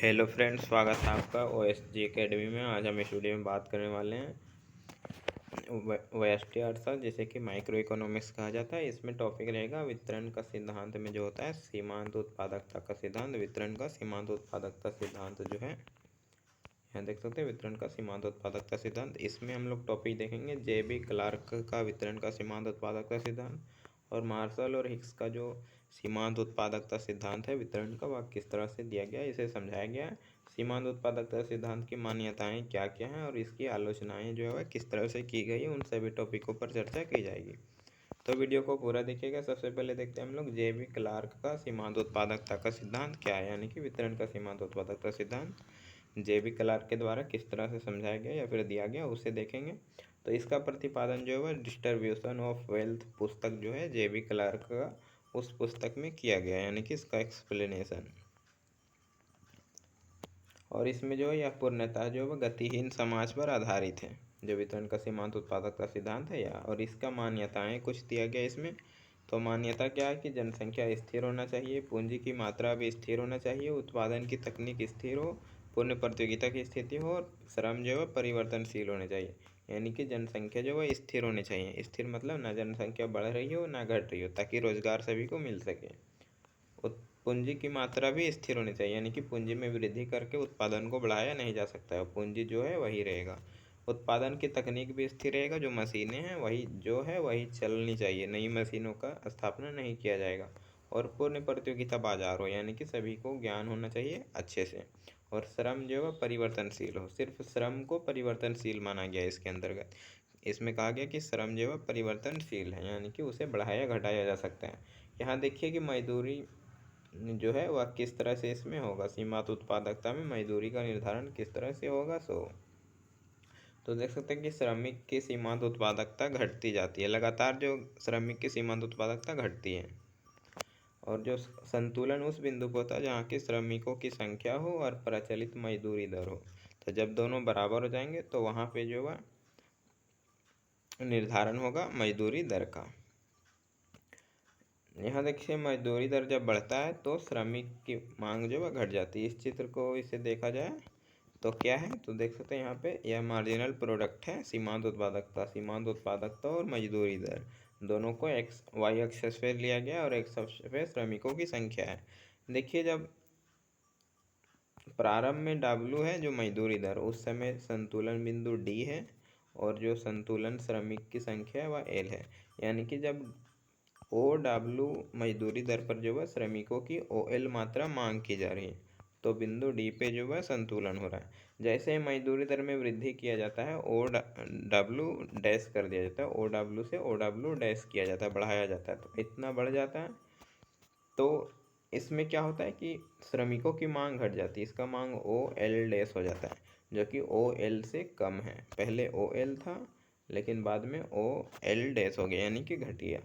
Hello friends, स्वागत है आपका OSG एकेडमी में। आज हम इस वीडियो में बात करने वाले हैं व्यष्टि अर्थशास्त्र, जिसे कि माइक्रो इकोनॉमिक्स कहा जाता है। इसमें टॉपिक रहेगा वितरण का सिद्धांत में जो होता है सीमांत उत्पादकता का सिद्धांत। वितरण का सीमांत उत्पादकता सिद्धांत जो है यहाँ देख सकते हैं, वितरण का सीमांत उत्पादकता सिद्धांत। इसमें हम लोग टॉपिक देखेंगे J.B. क्लार्क का वितरण का सीमांत उत्पादकता सिद्धांत और मार्शल और हिक्स का जो सीमांत उत्पादकता सिद्धांत है वितरण का, वह किस तरह से दिया गया है, इसे समझाया गया है। सीमांत उत्पादकता सिद्धांत की मान्यताएं क्या क्या हैं और इसकी आलोचनाएं जो है किस तरह से की गई है, उन सभी टॉपिकों पर चर्चा की जाएगी। तो वीडियो को पूरा देखिएगा। सबसे पहले देखते हैं हम लोग J.B. क्लार्क का सीमांत उत्पादकता का सिद्धांत क्या है, यानी कि वितरण का सीमांत उत्पादकता सिद्धांत J.B. क्लार्क के द्वारा किस तरह से समझाया गया या फिर दिया गया, उसे देखेंगे। तो इसका प्रतिपादन जो है डिस्ट्रीब्यूशन ऑफ वेल्थ पुस्तक जो है J.B. क्लार्क का, उस पुस्तक में किया गया, यानी कि इसका एक्सप्लेनेशन। और इसमें जो है यह पूर्णतः जो है गतिहीन समाज पर आधारित है, जो वितरण का सीमांत उत्पादकता सिद्धांत है यह। और इसका मान्यताएं कुछ दिया गया इसमें। तो मान्यता क्या है कि जनसंख्या स्थिर होना चाहिए, पूंजी की मात्रा भी स्थिर होना चाहिए, उत्पादन की तकनीक स्थिर हो, पूर्ण प्रतियोगिता की स्थिति हो और श्रम जो है परिवर्तनशील होने चाहिए। यानी कि जनसंख्या जो है स्थिर होनी चाहिए। स्थिर मतलब ना जनसंख्या बढ़ रही हो ना घट रही हो, ताकि रोजगार सभी को मिल सके। पूंजी की मात्रा भी स्थिर होनी चाहिए, यानी कि पूंजी में वृद्धि करके उत्पादन को बढ़ाया नहीं जा सकता है, पूंजी जो है वही रहेगा। उत्पादन की तकनीक भी स्थिर रहेगा, जो मशीनें हैं वही जो है वही चलनी चाहिए, नई मशीनों का स्थापना नहीं किया जाएगा। और पूर्ण प्रतियोगिता बाजार हो, यानी कि सभी को ज्ञान होना चाहिए अच्छे से। और श्रम जो है परिवर्तनशील हो, सिर्फ श्रम को परिवर्तनशील माना गया इसके अंतर्गत। इसमें कहा गया कि श्रम जो है परिवर्तनशील है, यानी कि उसे बढ़ाया घटाया जा सकता है। यहाँ देखिए कि मजदूरी जो है वह किस तरह से इसमें होगा, सीमांत उत्पादकता में मजदूरी का निर्धारण किस तरह से होगा। तो देख सकते हैं कि श्रमिक की सीमांत उत्पादकता घटती जाती है, लगातार जो श्रमिक की सीमांत उत्पादकता घटती है। और जो संतुलन उस बिंदु को होता है जहाँ की श्रमिकों की संख्या हो और प्रचलित मजदूरी दर हो। तो जब दोनों बराबर हो जाएंगे तो वहाँ पे जो है निर्धारण होगा मजदूरी दर का। यहाँ देखिए मजदूरी दर जब बढ़ता है तो श्रमिक की मांग जो है घट जाती है। इस चित्र को इसे देखा जाए तो क्या है, तो देख सकते हैं यहाँ पे यह मार्जिनल प्रोडक्ट है, सीमांत उत्पादकता और मजदूरी दर दोनों को वाई एक्सेस पे लिया गया और एक्स अक्ष पे श्रमिकों की संख्या है। देखिए जब प्रारंभ में W है जो मजदूरी दर, उस समय संतुलन बिंदु D है और जो संतुलन श्रमिक की संख्या है वह L है। यानी कि जब OW मजदूरी दर पर जो है श्रमिकों की OL मात्रा मांग की जा रही है, तो बिंदु D पे जो है संतुलन हो रहा है। जैसे ही मजदूरी दर में वृद्धि किया जाता है OW डैश कर दिया जाता है, OW से OW डैश किया जाता है, बढ़ाया जाता है, तो इतना बढ़ जाता है। तो इसमें क्या होता है कि श्रमिकों की मांग घट जाती है, इसका मांग OL डैश हो जाता है, जो कि OL से कम है। पहले OL था लेकिन बाद में OL डैश हो गया, यानी कि घट गया।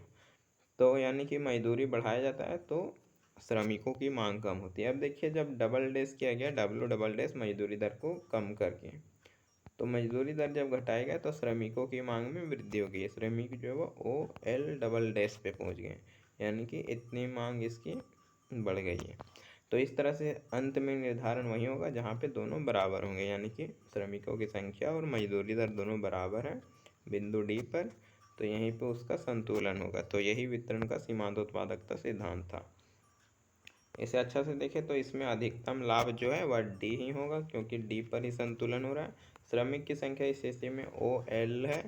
तो यानी कि मजदूरी बढ़ाया जाता है तो श्रमिकों की मांग कम होती है। अब देखिए जब डबल डैश किया गया, W डबल डैश मजदूरी दर को कम करके, तो मजदूरी दर जब घटाया गया तो श्रमिकों की मांग में वृद्धि हो गई। श्रमिक जो है वो OL डबल डैश पे पहुंच गए, यानी कि इतनी मांग इसकी बढ़ गई है। तो इस तरह से अंत में निर्धारण वही होगा जहाँ पे दोनों बराबर होंगे, यानी कि श्रमिकों की संख्या और मजदूरी दर दोनों बराबर हैं बिंदु D पर, तो यहीं पे उसका संतुलन होगा। तो यही वितरण का सीमांत उत्पादकता सिद्धांत था। इसे अच्छा से देखें तो इसमें अधिकतम लाभ जो है वह D ही होगा, क्योंकि D पर ही संतुलन हो रहा है। श्रमिक की संख्या इस स्थिति में OL है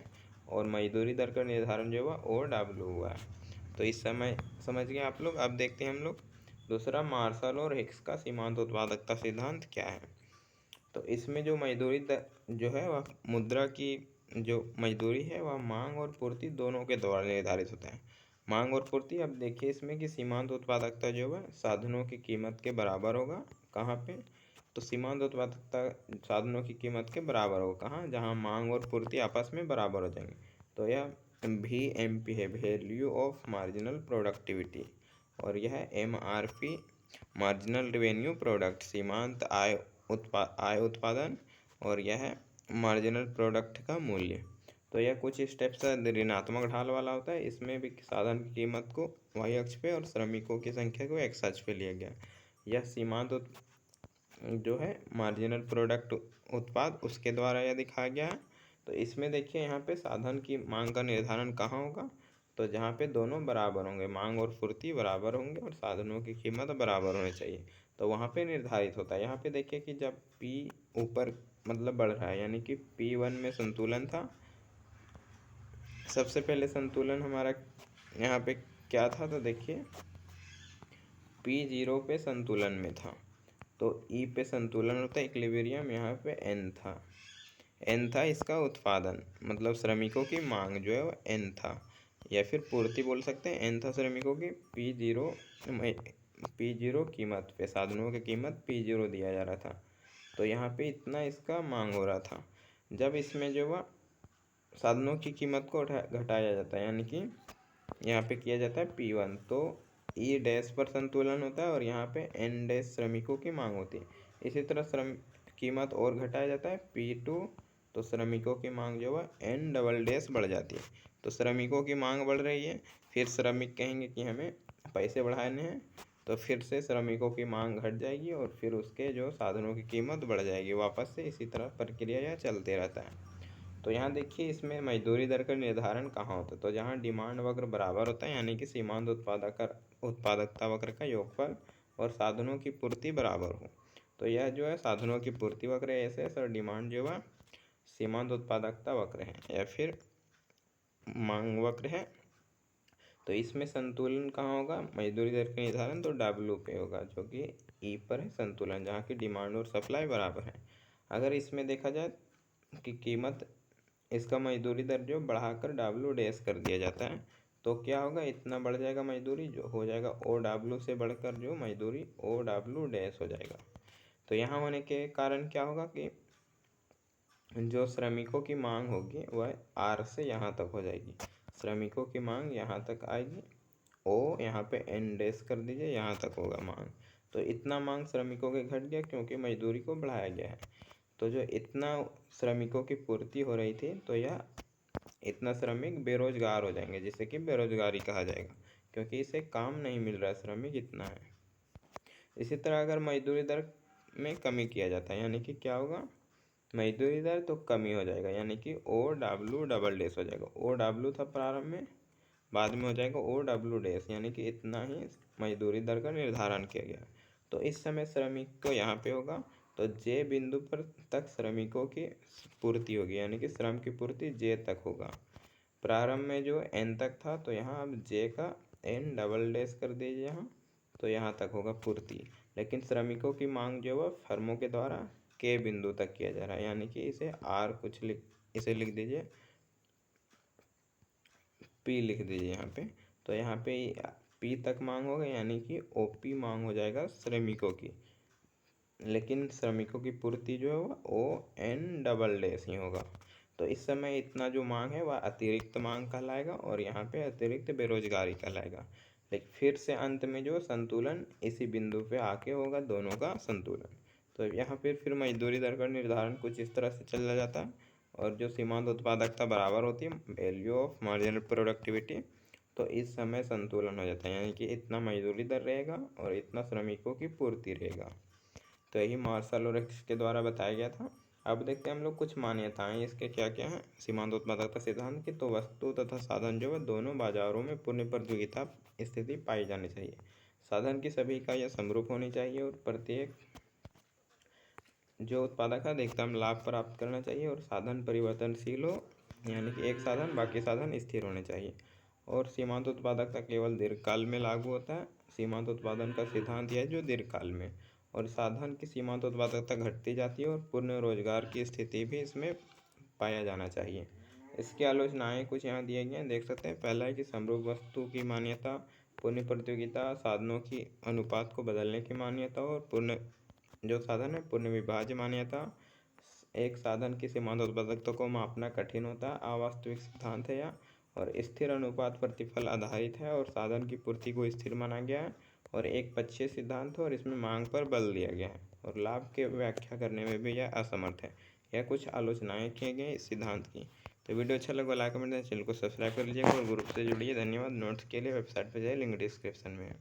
और मजदूरी दर का निर्धारण जो हुआ OW हुआ है। तो इस समय समझ गए आप लोग। अब देखते हैं हम लोग दूसरा, मार्शल और हिक्स का सीमांत उत्पादकता सिद्धांत क्या है। तो इसमें जो मजदूरी जो है वह मुद्रा की जो मजदूरी है वह मांग और पूर्ति दोनों के द्वारा निर्धारित होता है। मांग और पूर्ति, अब देखिए इसमें कि सीमांत उत्पादकता जो है साधनों की कीमत के बराबर होगा। कहाँ पे, तो सीमांत उत्पादकता साधनों की कीमत के बराबर होगा कहाँ, जहाँ मांग और पूर्ति आपस में बराबर हो जाएंगे। तो यह VMP है, वैल्यू ऑफ मार्जिनल प्रोडक्टिविटी, और यह MRP मार्जिनल रेवेन्यू प्रोडक्ट, सीमांत आय उत्पादन, और यह है मार्जिनल प्रोडक्ट का मूल्य। तो यह कुछ स्टेप्स ऋणात्मक ढाल वाला होता है। इसमें भी साधन की कीमत को वाई अक्ष पे और श्रमिकों की संख्या को एक्स अक्ष पे लिया गया। यह सीमांत जो है मार्जिनल प्रोडक्ट उत्पाद उसके द्वारा यह दिखाया गया है। तो इसमें देखिए यहाँ पे साधन की मांग का निर्धारण कहाँ होगा, तो जहाँ पे दोनों बराबर होंगे, मांग और पूर्ति बराबर होंगे और साधनों की कीमत बराबर होनी चाहिए, तो वहाँ पे निर्धारित होता है। यहाँ पे देखिए कि जब P ऊपर मतलब बढ़ रहा है, यानी कि P1 में संतुलन था, सबसे पहले संतुलन हमारा यहाँ पे क्या था, तो देखिए P0 पे संतुलन में था, तो E पे संतुलन होता है इक्विलिब्रियम, यहाँ पे N था इसका उत्पादन, मतलब श्रमिकों की मांग जो है वो N था, या फिर पूर्ति बोल सकते हैं। N था श्रमिकों की, P0 कीमत पे साधनों की कीमत P0 दिया जा रहा था, तो यहाँ पे इतना इसका मांग हो रहा था। जब इसमें जो वह साधनों की कीमत को घटाया जाता है, यानी कि यहाँ पे किया जाता है P1, तो E डैश पर संतुलन होता है और यहाँ पे N डैश श्रमिकों की मांग होती है। इसी तरह श्रम कीमत और घटाया जाता है P2, तो श्रमिकों की मांग जो है N डबल डैश बढ़ जाती है। तो श्रमिकों की मांग बढ़ रही है, फिर श्रमिक कहेंगे कि हमें पैसे बढ़ाने हैं, तो फिर से श्रमिकों की मांग घट जाएगी और फिर उसके जो साधनों की कीमत बढ़ जाएगी वापस से। इसी तरह प्रक्रिया यह चलते रहता है। तो यहाँ देखिए इसमें मजदूरी दर का निर्धारण कहाँ होता है, तो जहाँ डिमांड वक्र बराबर होता है, यानी कि सीमांत उत्पादकता वक्र का योगफल और साधनों की पूर्ति बराबर हो, तो यह जो है साधनों की पूर्ति वक्र है ऐसे, और डिमांड जो है सीमांत उत्पादकता वक्र है या फिर मांग वक्र है। तो इसमें संतुलन कहाँ होगा, मजदूरी दर का निर्धारण तो W पे होगा, जो कि E पर है संतुलन, जहाँ की डिमांड और सप्लाई बराबर है। अगर इसमें देखा जाए कि कीमत इसका मजदूरी दर जो बढ़ाकर W डैश कर दिया जाता है, तो क्या होगा, इतना बढ़ जाएगा मजदूरी, जो हो जाएगा OW से बढ़कर जो मजदूरी OW डैश हो जाएगा। तो यहाँ होने के कारण क्या होगा कि जो श्रमिकों की मांग होगी वह R से यहाँ तक हो जाएगी, श्रमिकों की मांग यहाँ तक आएगी, O यहाँ पे N डैश कर दीजिए, यहाँ तक होगा मांग। तो इतना मांग श्रमिकों के घट गया क्योंकि मजदूरी को बढ़ाया गया है। तो जो इतना श्रमिकों की पूर्ति हो रही थी, तो यह इतना श्रमिक बेरोजगार हो जाएंगे, जिसे कि बेरोजगारी कहा जाएगा, क्योंकि इसे काम नहीं मिल रहा है, श्रमिक इतना है। इसी तरह अगर मजदूरी दर में कमी किया जाता है, यानी कि क्या होगा, मजदूरी दर तो कमी हो जाएगा, यानी कि OW डबल डैश हो जाएगा। OW था प्रारंभ में, बाद में हो जाएगा OW डैश, यानी कि इतना ही मजदूरी दर का निर्धारण किया गया। तो इस समय श्रमिक को यहाँ पे होगा, तो J बिंदु पर तक श्रमिकों की पूर्ति होगी, यानी कि श्रम की पूर्ति J तक होगा। प्रारंभ में जो N तक था, तो यहाँ अब J का N डबल डैश कर दीजिए यहाँ, तो यहाँ तक होगा पूर्ति। लेकिन श्रमिकों की मांग जो है फर्मों के द्वारा K बिंदु तक किया जा रहा है, यानी कि इसे इसे लिख दीजिए, P लिख दीजिए यहाँ पे। तो यहाँ पे P तक मांग होगा, यानी कि OP मांग हो जाएगा श्रमिकों की, लेकिन श्रमिकों की पूर्ति जो है वो ON डबल डैश ही होगा। तो इस समय इतना जो मांग है वह अतिरिक्त मांग कहलाएगा और यहाँ पे अतिरिक्त बेरोजगारी कहलाएगा। लेकिन फिर से अंत में जो संतुलन इसी बिंदु पे आके होगा, दोनों का संतुलन। तो यहाँ फिर मजदूरी दर का निर्धारण कुछ इस तरह से चला जाता है, और जो सीमांत उत्पादकता बराबर होती है वैल्यू ऑफ मार्जिनल प्रोडक्टिविटी, तो इस समय संतुलन हो जाता है, यानी कि इतना मजदूरी दर रहेगा और इतना श्रमिकों की पूर्ति रहेगा। तो यही मार्शल और एक्स के द्वारा बताया गया था। अब देखते हैं हम लोग कुछ मान्यताएं इसके क्या क्या हैं सीमांत उत्पादकता सिद्धांत की। तो वस्तु तथा साधन जो है दोनों बाजारों में पूर्ण प्रतियोगिता स्थिति पाई जानी चाहिए। साधन की सभी इकाइयाँ समरूप होनी चाहिए और प्रत्येक जो उत्पादक है अधिकतम लाभ प्राप्त करना चाहिए, और साधन परिवर्तनशील हो, यानी कि एक साधन बाकी साधन स्थिर होने चाहिए। और सीमांत उत्पादकता केवल दीर्घकाल में लागू होता है। सीमांत उत्पादन का सिद्धांत यह है जो दीर्घकाल में, और साधन की सीमांत उत्पादकता घटती जाती है और पूर्ण रोजगार की स्थिति भी इसमें पाया जाना चाहिए। इसकी आलोचनाएं कुछ यहाँ दिए गए हैं, देख सकते हैं। पहला है कि समरूप वस्तु की मान्यता, पूर्ण प्रतियोगिता, साधनों की अनुपात को बदलने की मान्यता, और पूर्ण जो साधन है पूर्ण विभाज्य मान्यता। एक साधन की सीमांत उत्पादकता को मापना कठिन होता है, अवास्तविक सिद्धांत है यह, और स्थिर अनुपात प्रतिफल आधारित है और साधन की पूर्ति को स्थिर माना गया है, और एक पक्षीय सिद्धांत है और इसमें मांग पर बल दिया गया है, और लाभ के व्याख्या करने में भी यह असमर्थ है। यह कुछ आलोचनाएं किए गए इस सिद्धांत की। तो वीडियो अच्छा लगा लाइक कमेंट, चैनल को सब्सक्राइब कर लीजिएगा और ग्रुप से जुड़िए। धन्यवाद। नोट्स के लिए वेबसाइट पर जाइए, लिंक डिस्क्रिप्शन में है।